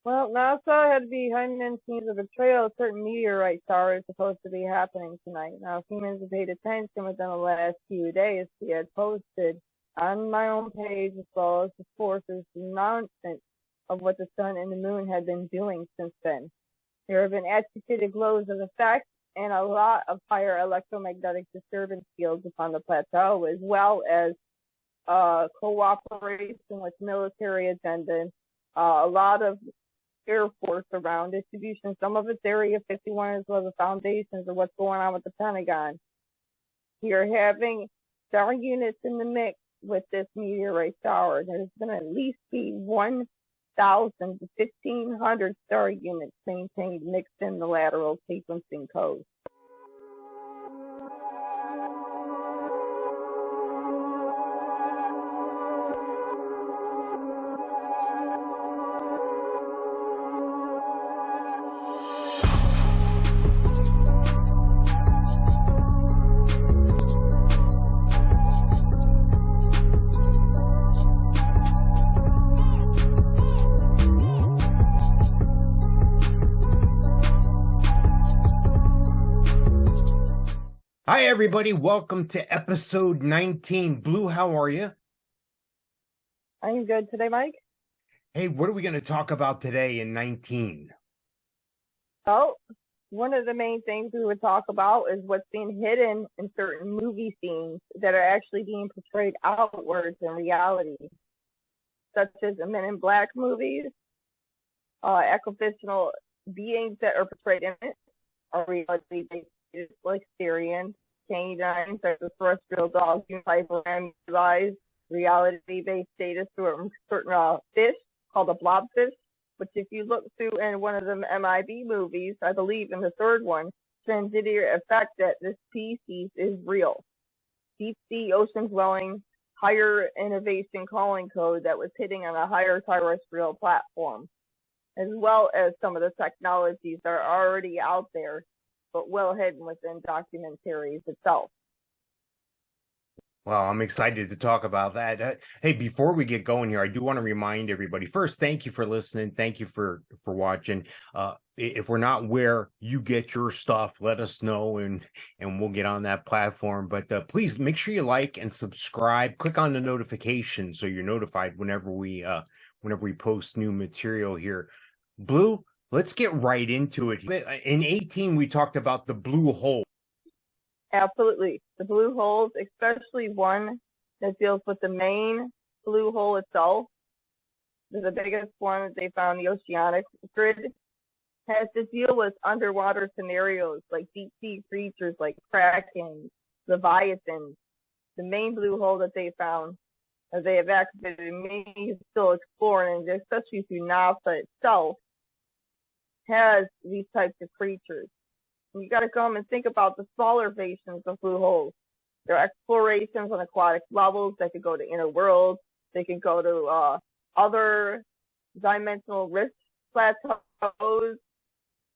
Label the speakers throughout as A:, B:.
A: Well, NASA had behind the scenes of a trail of certain meteorite showers supposed to be happening tonight. Now, if humans have paid attention within the last few days, we had posted on my own page as well as the forces announcement of what the sun and the moon had been doing since then. There have been agitated glows of effect and a lot of higher electromagnetic disturbance fields upon the plateau, as well as cooperation with military agenda, a lot of Air Force around distribution. Some of it's Area 51 as well as the foundations of what's going on with the Pentagon. You're having star units in the mix with this meteorite shower. There's going to at least be 1,000 to 1,500 star units maintained mixed in the lateral sequencing code.
B: Hi, everybody. Welcome to episode 19. Blue, how are you?
A: I'm good today, Mike.
B: Hey, what are we going to talk about today in 19?
A: Oh, one of the main things we would talk about is what's being hidden in certain movie scenes that are actually being portrayed outwards in reality, such as the Men in Black movies, ecliptical beings that are portrayed in it are reality-based, like Syrian, canines, extraterrestrial dogs, hyperanalyzed, reality-based data through certain fish called a blobfish, which if you look through in one of the MIB movies, I believe in the third one, transitory effect that this species is real. Deep sea, ocean dwelling, higher innovation calling code that was hitting on a higher terrestrial platform, as well as some of the technologies that are already out there, but well hidden within documentaries itself.
B: Well, I'm excited to talk about that. Hey, before we get going here, I do want to remind everybody, first, thank you for listening. Thank you for watching. If we're not where you get your stuff, let us know and we'll get on that platform. But please make sure you like and subscribe. Click on the notification so you're notified whenever we post new material here. Blue, let's get right into it. In 18, we talked about the blue hole.
A: Absolutely. The blue holes, especially one that deals with the main blue hole itself, the biggest one that they found, the oceanic grid, has to deal with underwater scenarios like deep sea creatures like Kraken, Leviathan. The main blue hole that they found, as they have activated, many still exploring, and especially through NASA itself, has these types of creatures. You got to come and think about the smaller versions of blue holes. There are explorations on aquatic levels that could go to inner worlds. They can go to other dimensional rift plateaus,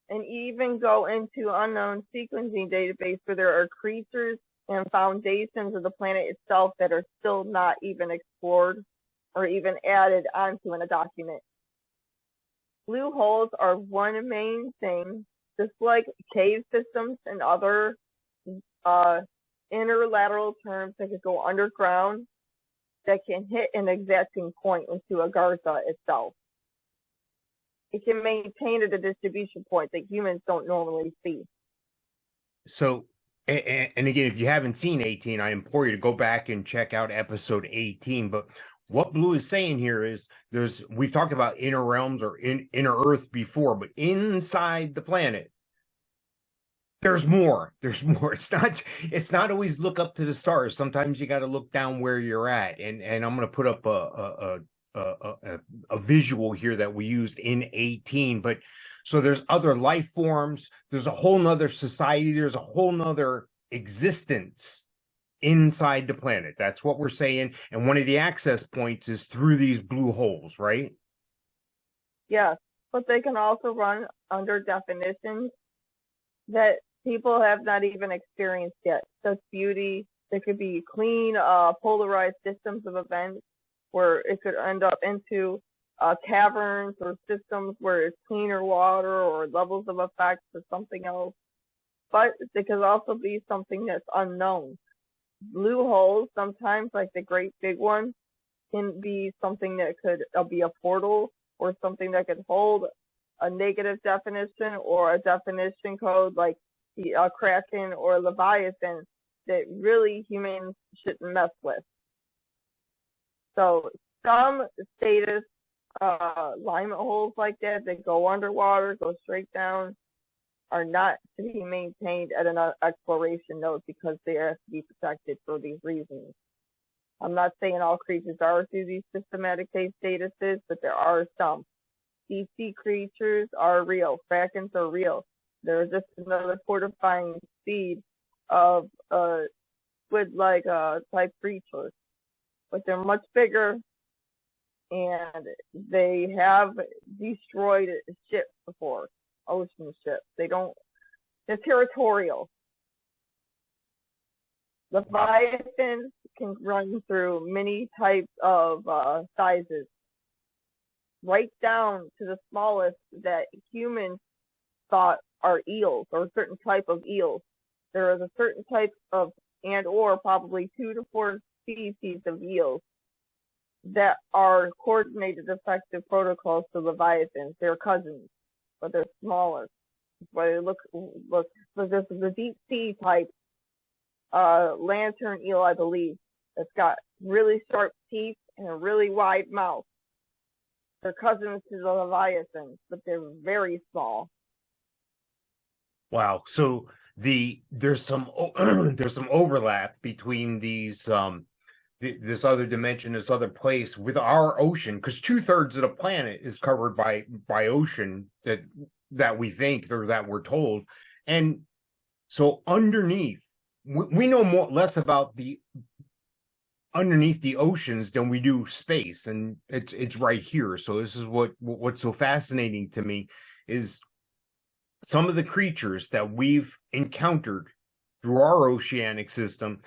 A: and even go into unknown sequencing database where there are creatures and foundations of the planet itself that are still not even explored or even added onto in a document. Blue holes are one main thing, just like cave systems and other inner lateral terms that could go underground, that can hit an exacting point into a Garza itself. It can maintain at a distribution point that humans don't normally see.
B: So, and again, if you haven't seen 18, I implore you to go back and check out episode 18. But what Blue is saying here is we've talked about inner realms or inner Earth before, but inside the planet, there's more. There's more. It's not always look up to the stars. Sometimes you got to look down where you're at. And I'm going to put up a visual here that we used in 18. But so there's other life forms. There's a whole nother society. There's a whole nother existence inside the planet. That's what we're saying. And one of the access points is through these blue holes, right?
A: Yes, but they can also run under definitions that people have not even experienced yet. Such beauty, there could be clean, polarized systems of events where it could end up into caverns or systems where it's cleaner water or levels of effects or something else. But it could also be something that's unknown. Blue holes, sometimes like the great big one, can be something that could be a portal or something that could hold a negative definition or a definition code like the Kraken or Leviathan that really humans shouldn't mess with. So some status alignment holes like that go underwater, go straight down, are not to be maintained at an exploration node because they have to be protected for these reasons. I'm not saying all creatures are through these systematic case statuses, but there are some. Deep sea creatures are real. Krakens are real. They're just another fortifying speed of squid-like type creatures. But they're much bigger, and they have destroyed ships before, ocean ships. They're territorial. Leviathans can run through many types of sizes, right down to the smallest that humans thought are eels, or a certain type of eels. There is a certain type of, and or probably 2 to 4 species of eels that are coordinated effective protocols to Leviathans. They're cousins, but they're smaller. That's why they look. So this is the deep sea type lantern eel, I believe. It's got really sharp teeth and a really wide mouth. They're cousins to the Leviathans, but they're very small.
B: Wow. So there's some overlap between these this other dimension, this other place with our ocean, because 2/3 of the planet is covered by ocean that we think, or that we're told. And so underneath, we know less about the underneath the oceans than we do space, and it's right here. So this is what's so fascinating to me is some of the creatures that we've encountered through our oceanic system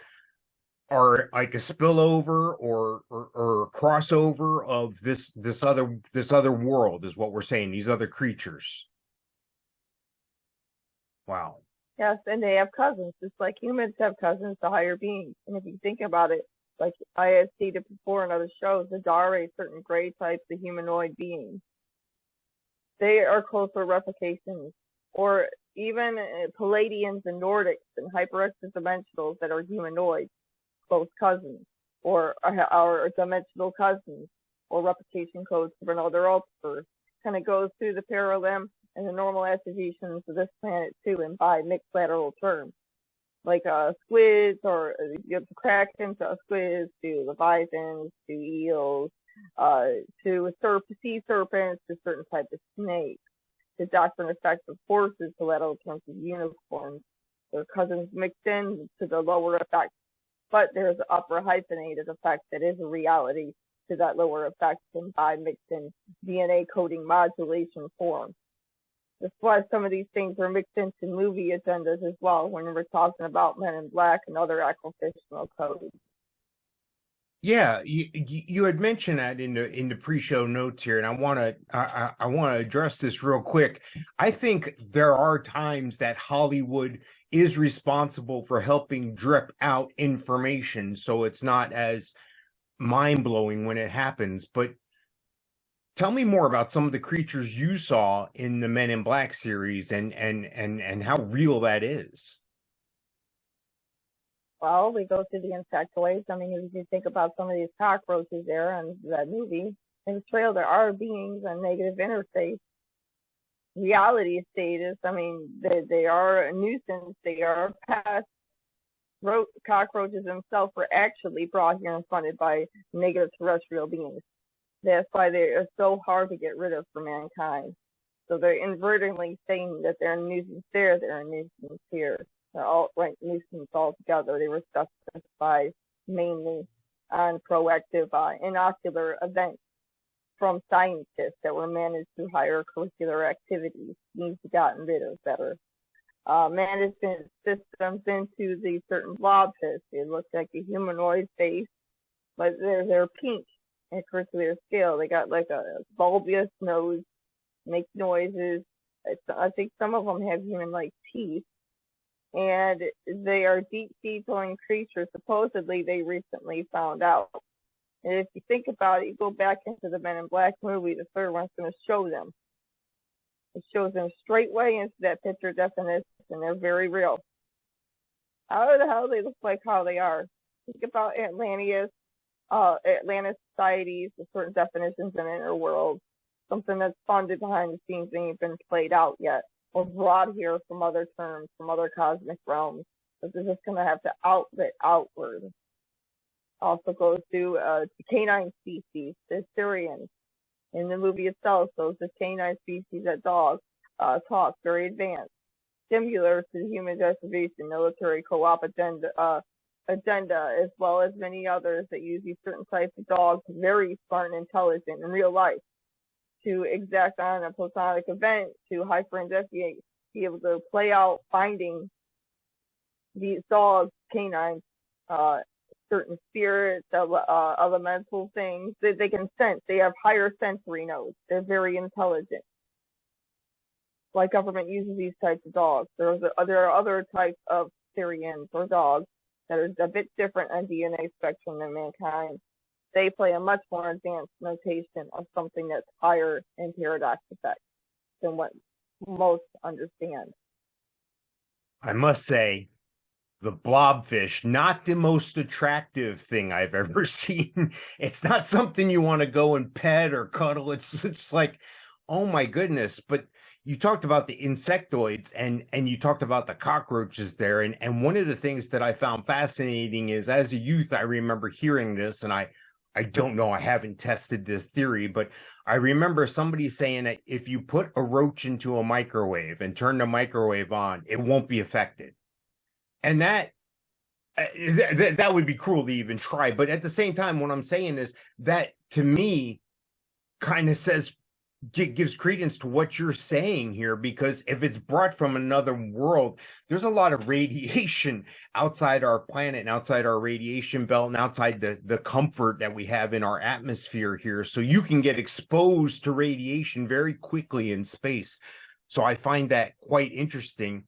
B: are like a spillover or a crossover of this other world, is what we're saying, these other creatures. Wow.
A: Yes, and they have cousins, just like humans have cousins to higher beings. And if you think about it, like I have stated before in other shows, the Dare, certain gray types of humanoid beings, they are closer replications, or even Pleiadians and Nordics and hyper-extra-dimensionals that are humanoid, close cousins, or dimensional cousins, or replication codes for another Ultiverse. Kind of goes through the parallel and the normal attributions of this planet too, and by mixed lateral terms, like squids, or you have the Krakens, squids, to Leviathans, to eels, to sea serpents, to certain types of snakes, to doctrine effects of horses, to lateral terms of unicorns. Their cousins mixed in to the lower effect, but there's an upper hyphenated effect that is a reality to that lower effect, and by mixed in DNA coding modulation form. That's why some of these things are mixed into movie agendas as well when we're talking about Men in Black and other acquisitional codes.
B: Yeah, you had mentioned that in the pre-show notes here, and I want to address this real quick. I think there are times that Hollywood is responsible for helping drip out information, so it's not as mind-blowing when it happens. But tell me more about some of the creatures you saw in the Men in Black series, and how real that is.
A: Well, we go through the insectoids. I mean, if you think about some of these cockroaches there in that movie, in the trail, there are beings on negative interface. Reality status, I mean, they are a nuisance. They are past. Cockroaches themselves were actually brought here and funded by negative terrestrial beings. That's why they are so hard to get rid of for mankind. So they're inadvertently saying that they're a nuisance there, they're a nuisance here. They're all right nuisance altogether. They were specified mainly on proactive inocular events from scientists that were managed through higher curricular activities, needs to gotten rid of better. Management systems into the certain blobfish. It looks like a humanoid face, but they're pink. intercalated scale. They got like a bulbous nose, make noises. I think some of them have human-like teeth, and they are deep sea-dwelling creatures. Supposedly, they recently found out. And if you think about it, you go back into the Men in Black movie, the third one's going to show them. It shows them straightway into that picture definition, and they're very real. How the hell they look like how they are? Think about Atlantis societies, with certain definitions in inner world, something that's funded behind the scenes ain't even been played out yet, or brought here from other terms, from other cosmic realms. But they're just going to have to outlet outward. Also goes to the canine species, the Assyrians. In the movie itself, those are canine species that dogs talk, very advanced, similar to the human conservation, military co-op agenda, as well as many others that use these certain types of dogs, very smart and intelligent in real life, to exact on a platonic event, to hyper-investigate, be able to play out finding these dogs, canines, certain spirits, elemental things that they can sense. They have higher sensory nodes. They're very intelligent. Why government uses these types of dogs. There are other types of Syrians or dogs that are a bit different on DNA spectrum than mankind. They play a much more advanced notation of something that's higher in paradox effect than what most understand.
B: I must say, the blobfish, not the most attractive thing I've ever seen. It's not something you want to go and pet or cuddle. It's like, oh my goodness. But you talked about the insectoids and you talked about the cockroaches there. And one of the things that I found fascinating is, as a youth, I remember hearing this, and I don't know, I haven't tested this theory, but I remember somebody saying that if you put a roach into a microwave and turn the microwave on, it won't be affected. And that would be cruel to even try. But at the same time, what I'm saying is that, to me, kind of gives credence to what you're saying here, because if it's brought from another world, there's a lot of radiation outside our planet and outside our radiation belt and outside the comfort that we have in our atmosphere here. So you can get exposed to radiation very quickly in space. So I find that quite interesting.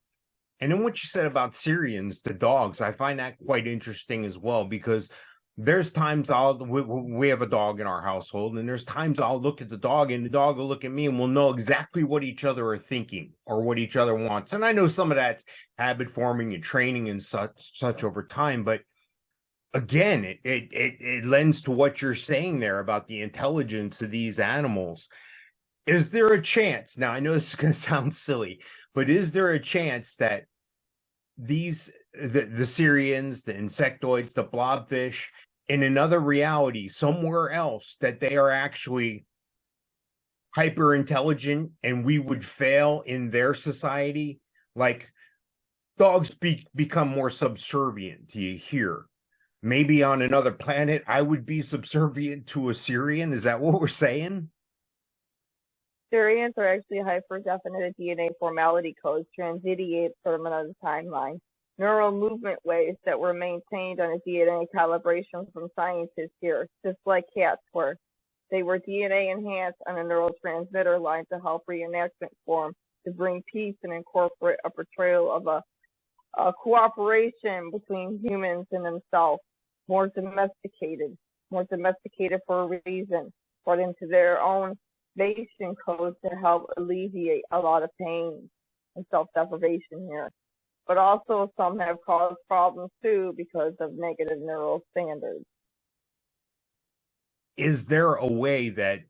B: And then what you said about Syrians, the dogs, I find that quite interesting as well, because there's times we have a dog in our household, and there's times I'll look at the dog and the dog will look at me, and we'll know exactly what each other are thinking or what each other wants. And I know some of that's habit forming and training and such over time, but again, it lends to what you're saying there about the intelligence of these animals. Is there a chance, now I know this is going to sound silly, but is there a chance that the Syrians, the insectoids, the blobfish, in another reality somewhere else, that they are actually hyper intelligent and we would fail in their society? Like, dogs become more subservient to you here. Maybe on another planet, I would be subservient to a Syrian. Is that what we're saying?
A: Syrians are actually hyper-definite DNA formality codes transidiate from another timeline. Neural movement waves that were maintained on a DNA calibration from scientists here, just like cats were. They were DNA enhanced on a neurotransmitter line to help reenactment form, to bring peace and incorporate a portrayal of a cooperation between humans and themselves, more domesticated for a reason, brought into their own Nation codes to help alleviate a lot of pain and self-deprivation here. But also some have caused problems too because of negative neural standards.
B: Is there a way that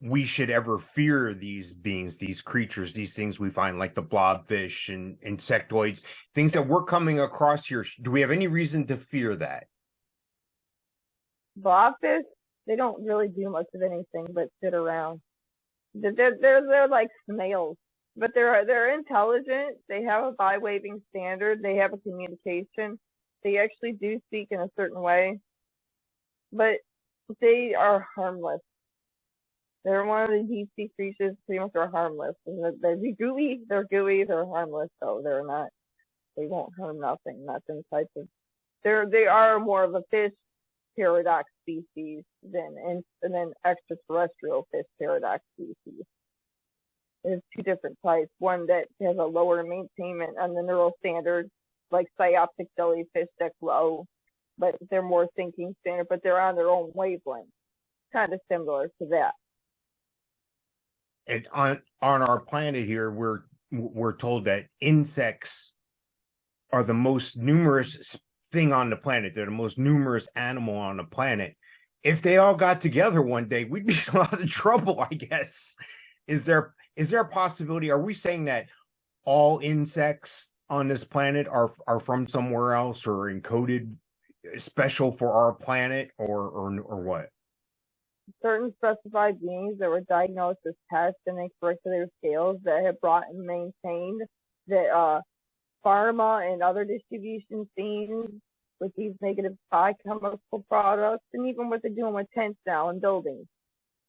B: we should ever fear these beings, these creatures, these things we find, like the blobfish and insectoids, things that we're coming across here? Do we have any reason to fear that?
A: Blobfish, they don't really do much of anything but sit around. They're like snails, but they're intelligent. They have a bi-waving standard. They have a communication. They actually do speak in a certain way, but they are harmless. They're one of the deep sea creatures. Pretty much are harmless. They're gooey. They're harmless, though. They're not. They won't harm nothing. Not them types of. They are more of a fish paradox species and then extraterrestrial fish paradox species. There's two different types. One that has a lower maintainment on the neural standards, like cyoptic jellyfish that glow, but they're more thinking standard, but they're on their own wavelength. Kind of similar to that.
B: And on our planet here, we're told that insects are the most numerous thing on the planet. They're the most numerous animal on the planet. If they all got together one day, we'd be in a lot of trouble, I guess. Is there a possibility? Are we saying that all insects on this planet are from somewhere else or encoded special for our planet or what?
A: Certain specified beings that were diagnosed as pests and they corrected their scales that have brought and maintained that pharma and other distribution scenes with these negative biochemical products, and even what they're doing with tents now and buildings.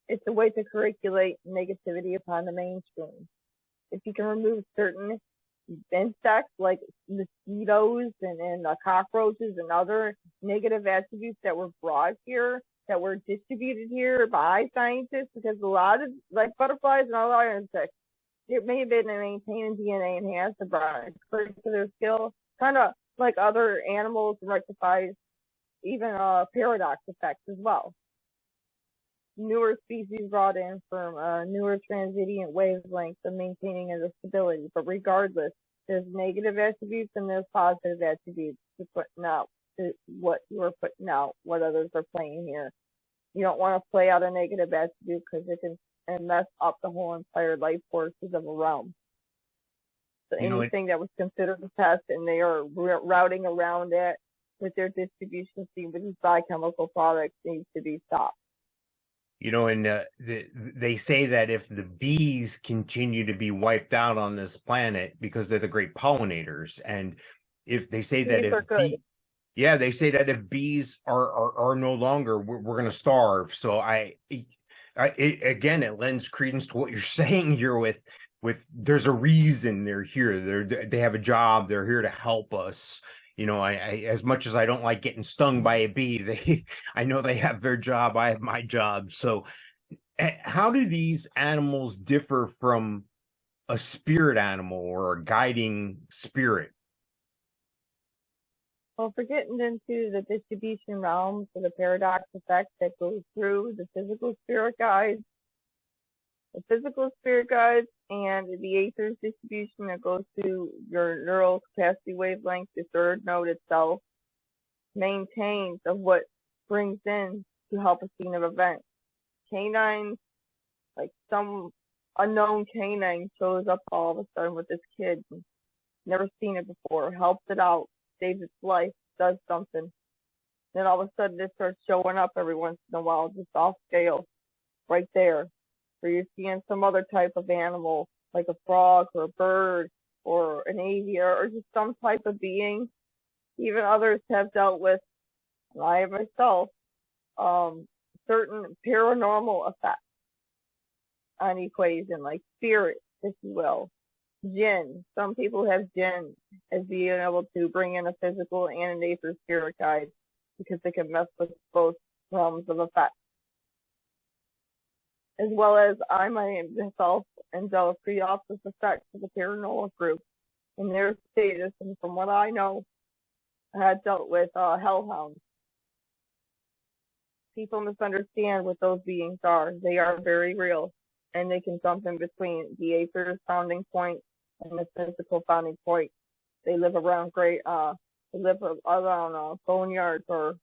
A: It's a way to curriculate negativity upon the mainstream. If you can remove certain insects like mosquitoes and cockroaches and other negative attributes that were brought here, that were distributed here by scientists, because a lot of, like butterflies and other insects, it may have been maintaining DNA enhanced to their skill, kind of like other animals, rectifies even paradox effects as well. Newer species brought in from newer transition wavelengths of maintaining the stability, but regardless, there's negative attributes and there's positive attributes to putting out what you are putting out, what others are playing here. You don't want to play out a negative attribute because it can mess up the whole entire life forces of a realm. So anything that was considered a pest and they are routing around it with their distribution scheme with these biochemical products needs to be stopped.
B: And they say that if the bees continue to be wiped out on this planet because they're the great pollinators, and if they say that they say that if bees are no longer, we're going to starve. So it lends credence to what you're saying here with there's a reason they're here. They have a job. They're here to help us. I as much as I don't like getting stung by a bee, I know they have their job. I have my job. So how do these animals differ from a spirit animal or a guiding spirit?
A: Well, if we're getting into the distribution realms of the paradox effect that goes through the physical spirit guides, and the Aether's distribution that goes to your neural capacity wavelength, the third node itself, maintains of what brings in to help a scene of events. Canines, like some unknown canine shows up all of a sudden with this kid, never seen it before, helps it out, saves its life, does something. Then all of a sudden it starts showing up every once in a while, just off scale, right there. Or you're seeing some other type of animal, like a frog or a bird or an avian or just some type of being. Even others have dealt with, and I myself, certain paranormal effects on equation, like spirits, if you will. Jinn. Some people have jinn as being able to bring in a physical and an aether spirit guide because they can mess with both realms of effect. As well as I myself envelop pre-office effects of the paranormal group in their status, and from what I know, I had dealt with hellhounds. People misunderstand what those beings are. They are very real, and they can jump in between the aether's founding point and the physical founding point. They live around around boneyards or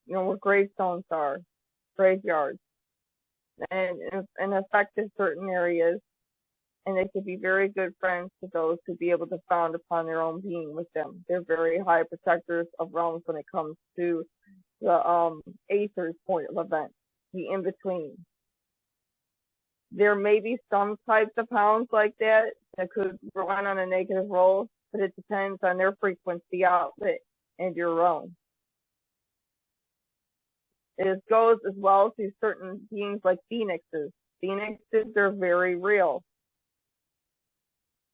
A: where gravestones are, graveyards. And affected certain areas, and they could be very good friends to those who be able to found upon their own being with them. They're very high protectors of realms when it comes to the aether's point of event, the in-between. There may be some types of hounds like that could run on a negative roll, but it depends on their frequency outlet and your own. It goes as well to certain beings like phoenixes. Phoenixes are very real.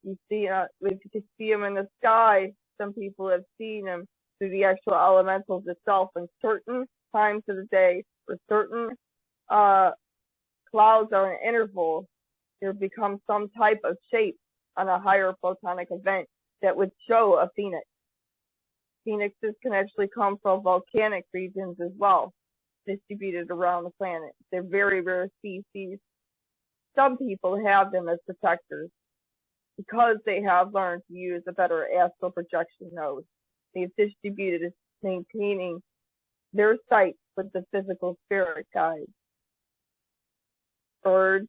A: You see, if you can see them in the sky, some people have seen them through the actual elementals itself, and certain times of the day where certain clouds are in interval, there becomes some type of shape on a higher photonic event that would show a phoenix. Phoenixes can actually come from volcanic regions as well, distributed around the planet. They're very rare species. Some people have them as protectors because they have learned to use a better astral projection node. They've distributed as maintaining their sight with the physical spirit guides. Birds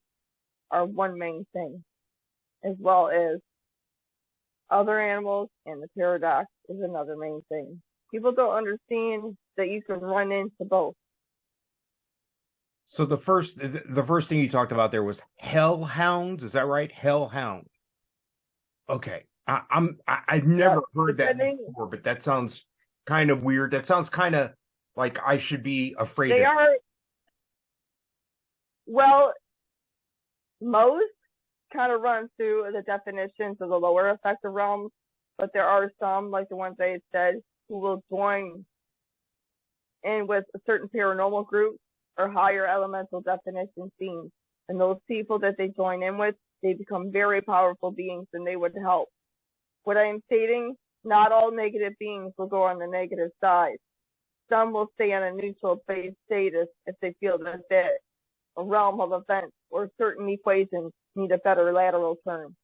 A: are one main thing, as well as other animals, and the paradox is another main thing. People don't understand that you can run into both.
B: So the first thing you talked about there was hellhounds. Is that right? Hellhound. Okay. I've never heard that before, but that sounds kind of weird. That sounds kind of like I should be afraid of.
A: They are, well, most kind of run through the definitions of the lower effective realms, but there are some, like the ones I had said, who will join in with a certain paranormal group or higher elemental definition beings. And those people that they join in with, they become very powerful beings and they would help. What I am stating, not all negative beings will go on the negative side. Some will stay on a neutral phase status if they feel that a realm of events or certain equations need a better lateral turn.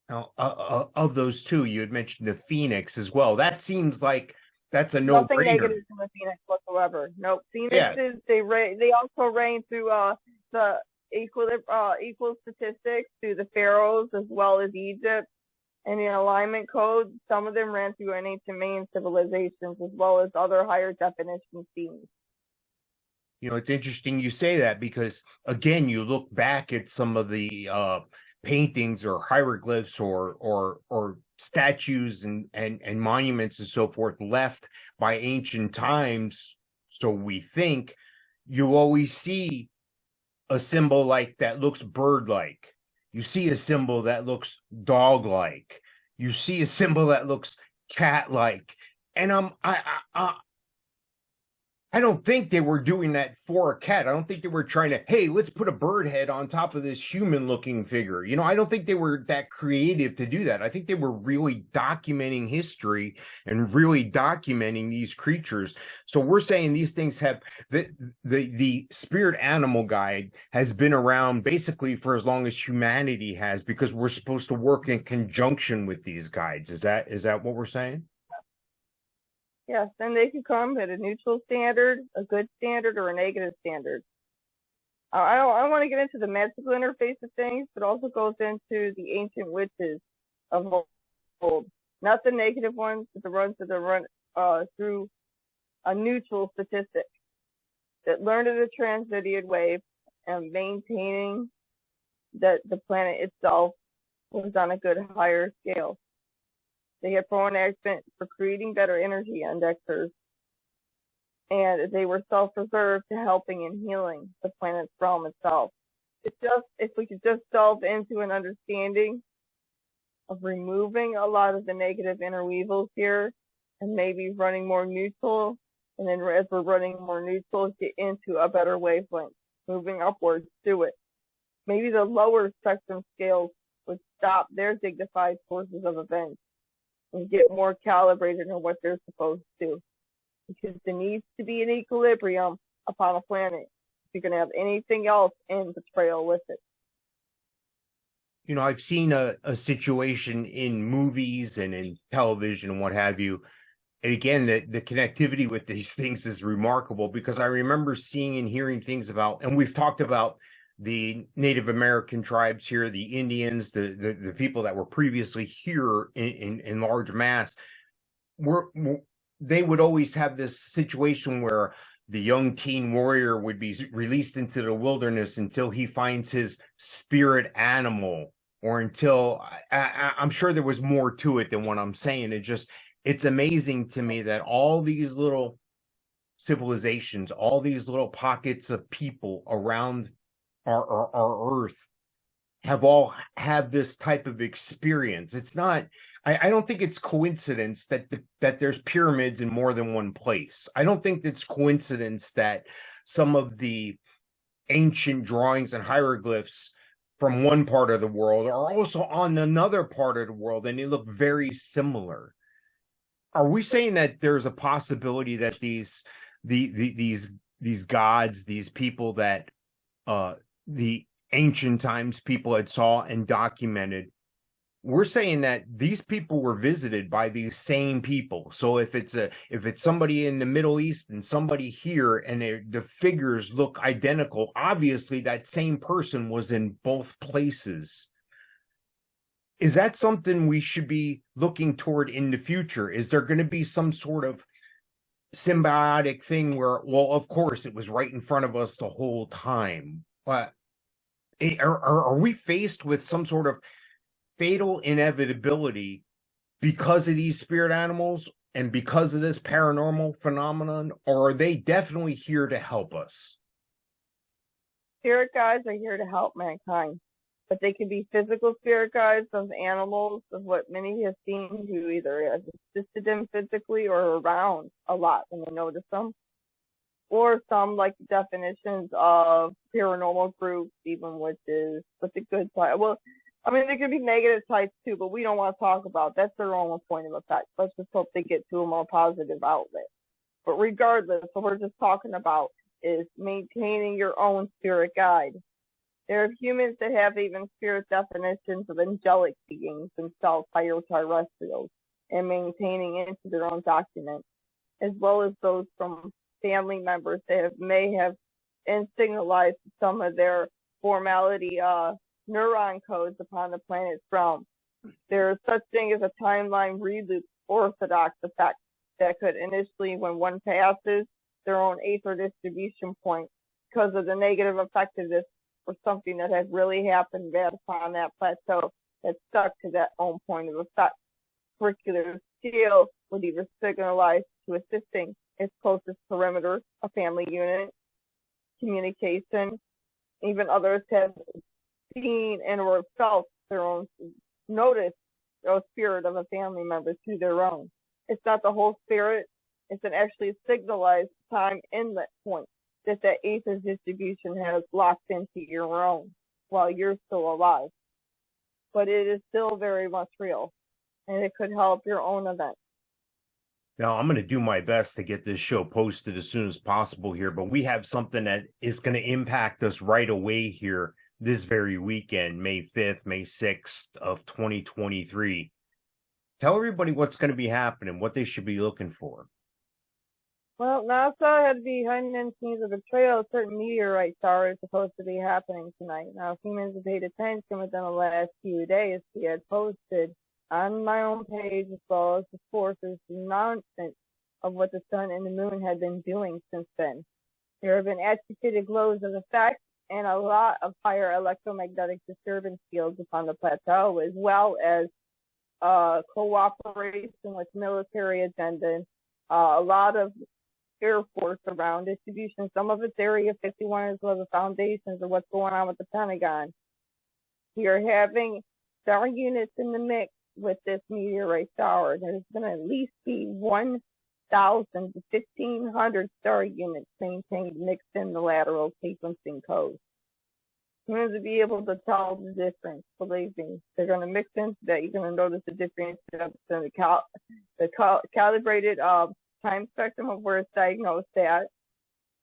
B: Now, of those two, you had mentioned the Phoenix as well. That seems like that's a no-brainer.
A: Nothing negative in the Phoenix whatsoever. Nope. Phoenixes, yeah. They also reign through the equal statistics through the pharaohs as well as Egypt. And in alignment code, some of them ran through ancient Mayan civilizations as well as other higher definition beings.
B: You know, it's interesting you say that because, again, you look back at some of the paintings or hieroglyphs or statues and monuments and so forth left by ancient times. So we think you always see a symbol like that looks bird-like. You see a symbol that looks dog-like. You see a symbol that looks cat-like. And I don't think they were doing that for a cat. I don't think they were trying to, hey, let's put a bird head on top of this human-looking figure. You know, I don't think they were that creative to do that. I think they were really documenting history and really documenting these creatures. So we're saying these things have, the spirit animal guide has been around basically for as long as humanity has, because we're supposed to work in conjunction with these guides. Is that what we're saying?
A: Yes, and they can come at a neutral standard, a good standard, or a negative standard. I don't want to get into the magical interface of things, but also goes into the ancient witches of old. Not the negative ones, but the ones that are run through a neutral statistic that learned at a transvidian wave and maintaining that the planet itself was on a good higher scale. They had pro-enactment for creating better energy indexers, and they were self-reserved to helping and healing the planet's realm itself. It's just, if we could just delve into an understanding of removing a lot of the negative interweevils here and maybe running more neutral, and then as we're running more neutral, get into a better wavelength, moving upwards to it. Maybe the lower spectrum scales would stop their dignified sources of events and get more calibrated on what they're supposed to. Because there needs to be an equilibrium upon a planet if you're going to have anything else in the trail with it.
B: You know, I've seen a situation in movies and in television and what have you. And again, the connectivity with these things is remarkable, because I remember seeing and hearing things about, and we've talked about the Native American tribes here, the Indians, the people that were previously here in large mass, they would always have this situation where the young teen warrior would be released into the wilderness until he finds his spirit animal, or until I'm sure there was more to it than what I'm saying. It's amazing to me that all these little civilizations, all these little pockets of people around our earth have this type of experience. It's not, I don't think it's coincidence that that there's pyramids in more than one place. I don't think it's coincidence that some of the ancient drawings and hieroglyphs from one part of the world are also on another part of the world, and they look very similar. Are we saying that there's a possibility that these gods, these people that the ancient times people had saw and documented, we're saying that these people were visited by these same people? So if it's somebody in the Middle East and somebody here, and the figures look identical, obviously that same person was in both places. Is that something we should be looking toward in the future? Is there going to be some sort of symbiotic thing where, well, of course, it was right in front of us the whole time, but are we faced with some sort of fatal inevitability because of these spirit animals and because of this paranormal phenomenon, or are they definitely here to help us?
A: Spirit guides are here to help mankind, but they can be physical spirit guides of animals, of what many have seen, who either have assisted them physically or around a lot when they notice them, or some like definitions of paranormal groups, even, which is with the good side. Well, I mean, there could be negative types too, but we don't want to talk about. That's their own point of effect. Let's just hope they get to a more positive outlet. But regardless, what we're just talking about is maintaining your own spirit guide. There are humans that have even spirit definitions of angelic beings themselves, higher terrestrials, and maintaining into their own document, as well as those from family members that may have signalized some of their formality neuron codes upon the planet's realm. There is such thing as a timeline reloop orthodox effect that could initially, when one passes their own aether distribution point, because of the negative effect of this, or something that has really happened bad upon that plateau, that stuck to that own point of effect. Curricular scale would either signalize to assisting its closest perimeter, a family unit, communication. Even others have seen and or felt their own, noticed the spirit of a family member to their own. It's not the whole spirit, it's an actually signalized time inlet point that aether distribution has locked into your own while you're still alive. But it is still very much real, and it could help your own event.
B: Now, I'm going to do my best to get this show posted as soon as possible here, but we have something that is going to impact us right away here this very weekend, May 5th, May 6th of 2023. Tell everybody what's going to be happening, what they should be looking for.
A: Well, NASA had behind the scenes of the trail. A certain meteorite shower is supposed to be happening tonight. Now, if humans have paid attention within the last few days, we had posted on my own page, as well as the sources, nonsense of what the sun and the moon had been doing since then. There have been agitated glows of effect and a lot of higher electromagnetic disturbance fields upon the plateau, as well as cooperation with military agenda, a lot of Air Force around distribution. Some of it's Area 51, as well as the foundations of what's going on with the Pentagon. We are having star units in the mix with this meteorite shower. There's going to at least be 1,000 to 1,500 star units maintained mixed in the lateral sequencing codes. Humans will be able to tell the difference. Believe me, they're going to mix into that. You're going to notice the difference in the calibrated time spectrum of where it's diagnosed at,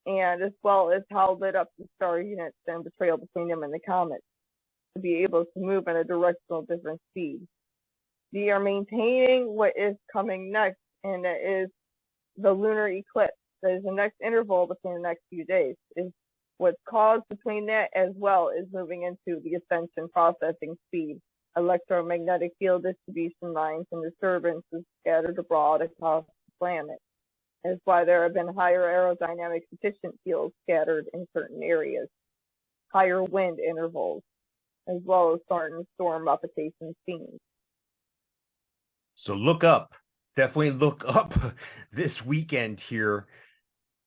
A: and as well as how lit up the star units and the trail between them and the comet to be able to move at a directional different speed. We are maintaining what is coming next, and that is the lunar eclipse. That is the next interval between the next few days. Is what's caused between that, as well as moving into the ascension processing speed, electromagnetic field distribution lines, and disturbances scattered abroad across the planet. That's why there have been higher aerodynamic efficient fields scattered in certain areas, higher wind intervals, as well as certain storm replication scenes.
B: So look up, definitely look up this weekend here.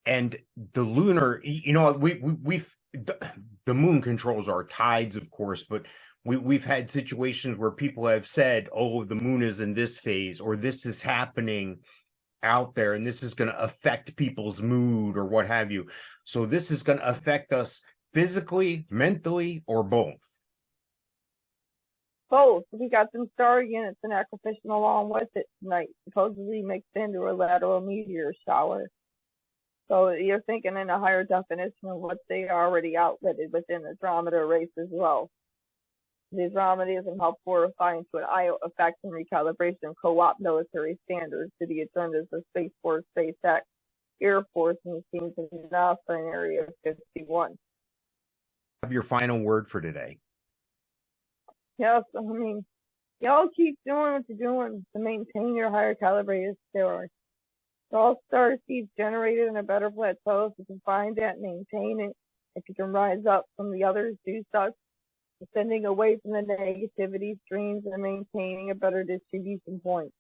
B: And the lunar, you know, we've the moon controls our tides, of course, but we've had situations where people have said, oh, the moon is in this phase, or this is happening out there, and this is going to affect people's mood or what have you. So this is going to affect us physically, mentally, or both.
A: Both. We got some star units and acquisition along with it tonight, supposedly mixed into a lateral meteor shower. So you're thinking in a higher definition of what they already outletted within the Andromeda race as well. The Andromedans help fortify into an IO effect and recalibration of co-op military standards to the agendas of Space Force, SpaceX, Air Force, and the teams of NASA in Area 51.
B: Have your final word for today.
A: Yes, I mean, y'all keep doing what you're doing to maintain your higher calibrated steroids. All star seeds generated in a better plateau, if you can find that, maintain it. If you can rise up from the others, do such. Ascending away from the negativity streams and maintaining a better distribution point.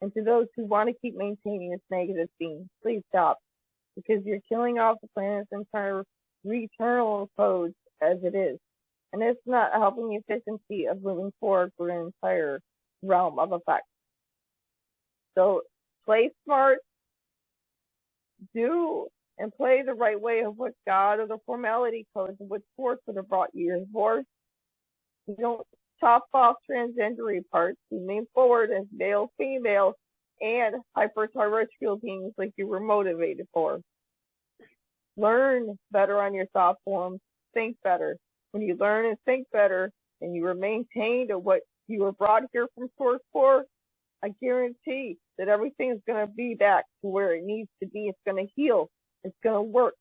A: And to those who want to keep maintaining this negative theme, please stop, because you're killing off the planet's entire returnal codes as it is. And it's not helping the efficiency of moving forward for an entire realm of effect. So play smart, do and play the right way of what God or the formality codes of what force would have brought you here for. You don't chop off transgendery parts. You move forward as male, female, and hyper-terrestrial beings like you were motivated for. Learn better on your thought forms. Think better. When you learn and think better, and you are maintained to what you were brought here from source for, I guarantee that everything is going to be back to where it needs to be. It's going to heal. It's going to work.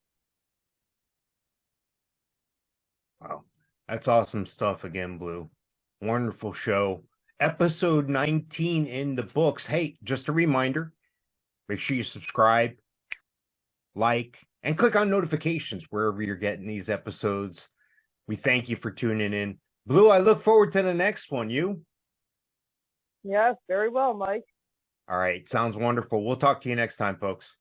B: Wow. That's awesome stuff again, Blue. Wonderful show. Episode 19 in the books. Hey, just a reminder, make sure you subscribe, like, and click on notifications wherever you're getting these episodes. We thank you for tuning in. Blue, I look forward to the next one. You?
A: Yes, very well, Mike.
B: All right. Sounds wonderful. We'll talk to you next time, folks.